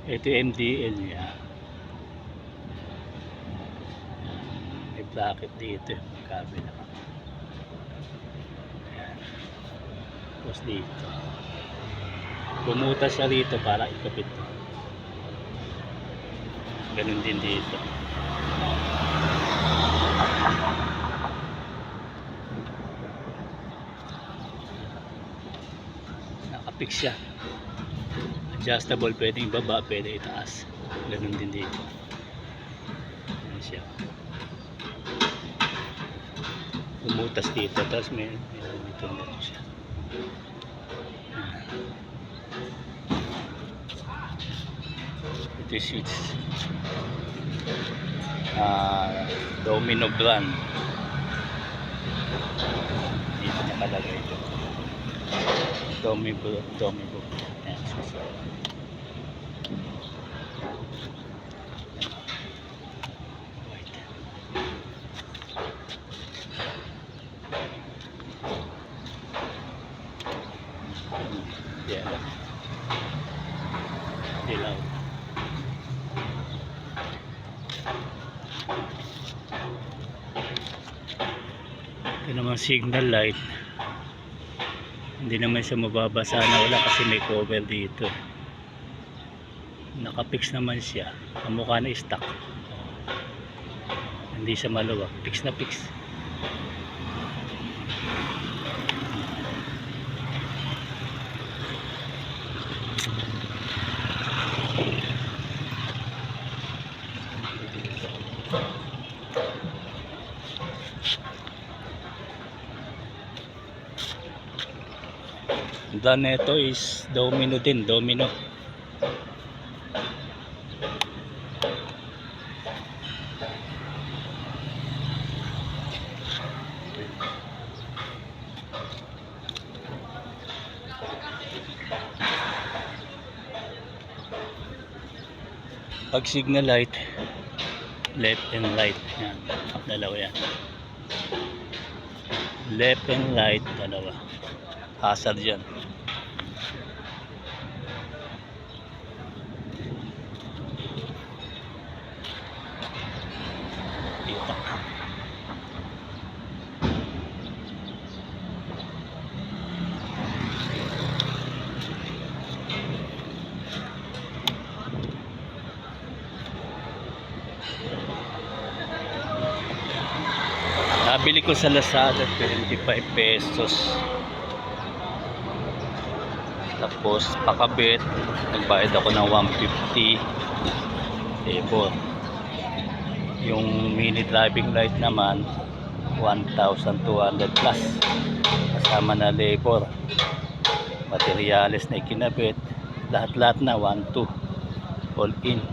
Ito yung MDL niya. May bracket dito yung kabila. Ayan. Tapos dito. Bumutas siya rito para ikapit. Ganun din dito. Nakapik siya. Adjustable, pwedeng ibaba, pwede itaas. Ganun din dito. Ayan siya. Bumutas dito, tapos may dito siya. Ito yung switch. Domino brand. Dito nakalagay ito. Domino. Ayan, switch. Yan. Dilaw. Ito naman signal light. Hindi naman siya mababasa na wala kasi may cover dito. Nakapix naman siya. Ang mukha na stock. Hindi siya maluwag. Fix na fix. Dan ito is domino din, domino. Pag signal light, left and right, yan, dalawa yan. Left and right, dalawa. Hazard yan. Kita. Nabili ko sa Lazada 25 pesos. Tapos pakabit, nagbayad ako ng 150 labor. Yung mini driving light naman 1,200 plus kasama na labor, materials na ikinabit, lahat-lahat na 1,200 all in.